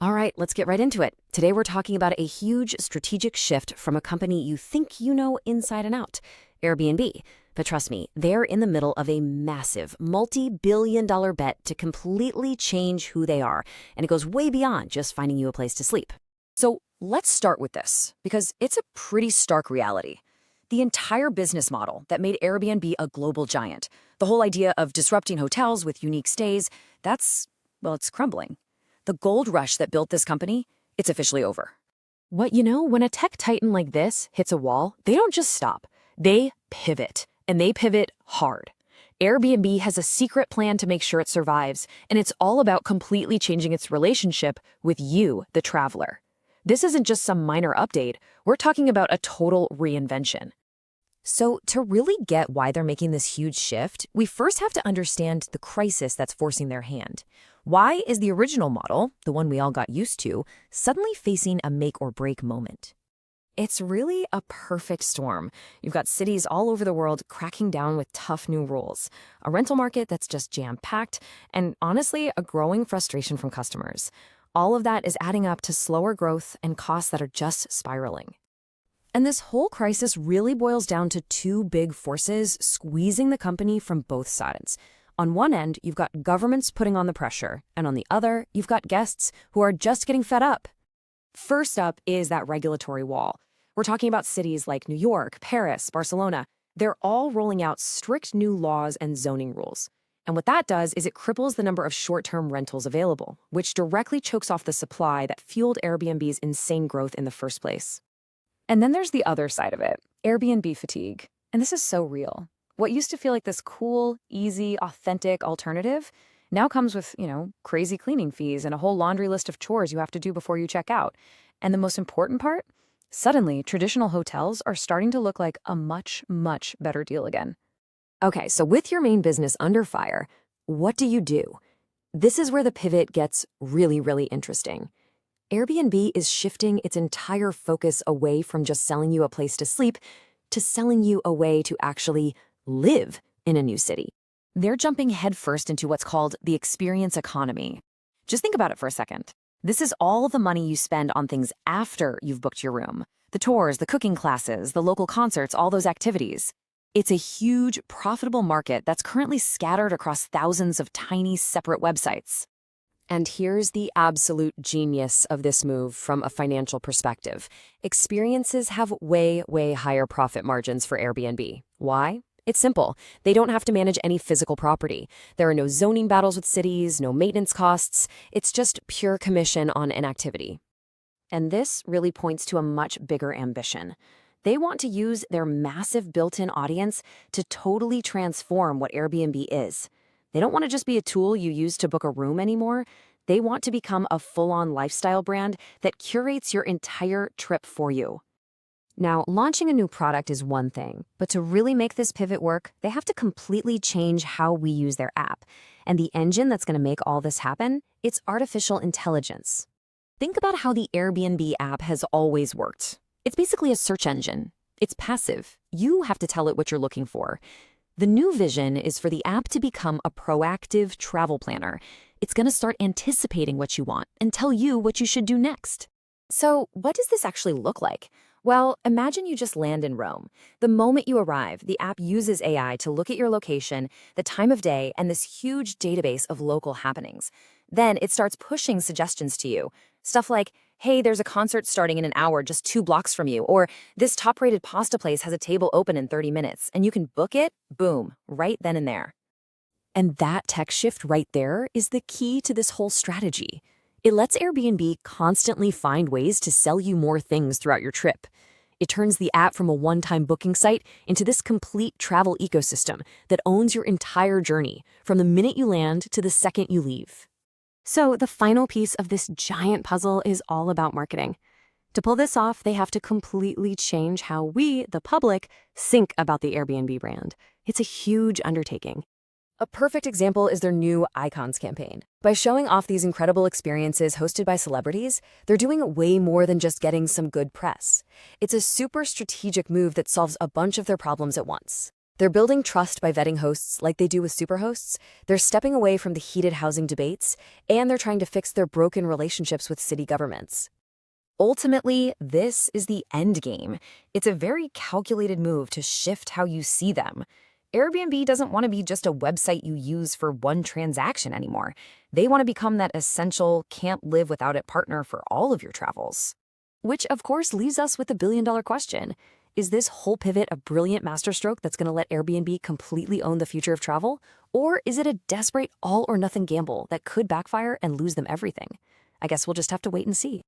All right, let's get right into it. Today we're talking about a huge strategic shift from a company you think you know inside and out, Airbnb. But trust me, they're in the middle of a massive, multi-billion-dollar bet to completely change who they are, and it goes way beyond just finding you a place to sleep. So let's start with this, because it's a pretty stark reality. The entire business model that made Airbnb a global giant, the whole idea of disrupting hotels with unique stays, it's crumbling. The gold rush that built this company, it's officially over. When a tech titan like this hits a wall, they don't just stop. They pivot, and they pivot hard. Airbnb has a secret plan to make sure it survives, and it's all about completely changing its relationship with you, the traveler. This isn't just some minor update. We're talking about a total reinvention. So to really get why they're making this huge shift, we first have to understand the crisis that's forcing their hand. Why is the original model, the one we all got used to, suddenly facing a make-or-break moment? It's really a perfect storm. You've got cities all over the world cracking down with tough new rules, a rental market that's just jam-packed, and honestly, a growing frustration from customers. All of that is adding up to slower growth and costs that are just spiraling. And this whole crisis really boils down to two big forces squeezing the company from both sides. On one end, you've got governments putting on the pressure, and on the other, you've got guests who are just getting fed up. First up is that regulatory wall. We're talking about cities like New York, Paris, Barcelona. They're all rolling out strict new laws and zoning rules. And what that does is it cripples the number of short-term rentals available, which directly chokes off the supply that fueled Airbnb's insane growth in the first place. And then there's the other side of it, Airbnb fatigue. And this is so real. What used to feel like this cool, easy, authentic alternative now comes with, crazy cleaning fees and a whole laundry list of chores you have to do before you check out. And the most important part? Suddenly, traditional hotels are starting to look like a much, much better deal again. Okay, so with your main business under fire, what do you do? This is where the pivot gets really, really interesting. Airbnb is shifting its entire focus away from just selling you a place to sleep to selling you a way to actually live in a new city. They're jumping headfirst into what's called the experience economy. Just think about it for a second. This is all the money you spend on things after you've booked your room. The tours, the cooking classes, the local concerts, all those activities. It's a huge, profitable market that's currently scattered across thousands of tiny, separate websites. And here's the absolute genius of this move from a financial perspective. Experiences have way, way higher profit margins for Airbnb. Why? It's simple. They don't have to manage any physical property. There are no zoning battles with cities, no maintenance costs. It's just pure commission on an activity. And this really points to a much bigger ambition. They want to use their massive built-in audience to totally transform what Airbnb is. They don't want to just be a tool you use to book a room anymore. They want to become a full-on lifestyle brand that curates your entire trip for you. Now, launching a new product is one thing, but to really make this pivot work, they have to completely change how we use their app. And the engine that's going to make all this happen, it's artificial intelligence. Think about how the Airbnb app has always worked. It's basically a search engine. It's passive. You have to tell it what you're looking for. The new vision is for the app to become a proactive travel planner. It's going to start anticipating what you want and tell you what you should do next. So what does this actually look like? Well, imagine you just land in Rome. The moment you arrive, the app uses AI to look at your location, the time of day, and this huge database of local happenings. Then it starts pushing suggestions to you. Stuff like, hey, there's a concert starting in an hour just 2 blocks from you, or this top-rated pasta place has a table open in 30 minutes, and you can book it, boom, right then and there. And that tech shift right there is the key to this whole strategy. It lets Airbnb constantly find ways to sell you more things throughout your trip. It turns the app from a one-time booking site into this complete travel ecosystem that owns your entire journey, from the minute you land to the second you leave. So the final piece of this giant puzzle is all about marketing. To pull this off, they have to completely change how we, the public, think about the Airbnb brand. It's a huge undertaking. A perfect example is their new Icons campaign. By showing off these incredible experiences hosted by celebrities, they're doing way more than just getting some good press. It's a super strategic move that solves a bunch of their problems at once. They're building trust by vetting hosts like they do with superhosts. They're stepping away from the heated housing debates, and they're trying to fix their broken relationships with city governments. Ultimately, this is the end game. It's a very calculated move to shift how you see them. Airbnb doesn't want to be just a website you use for one transaction anymore. They want to become that essential, can't live without it partner for all of your travels. Which, of course, leaves us with the billion-dollar question. Is this whole pivot a brilliant masterstroke that's going to let Airbnb completely own the future of travel? Or is it a desperate all-or-nothing gamble that could backfire and lose them everything? I guess we'll just have to wait and see.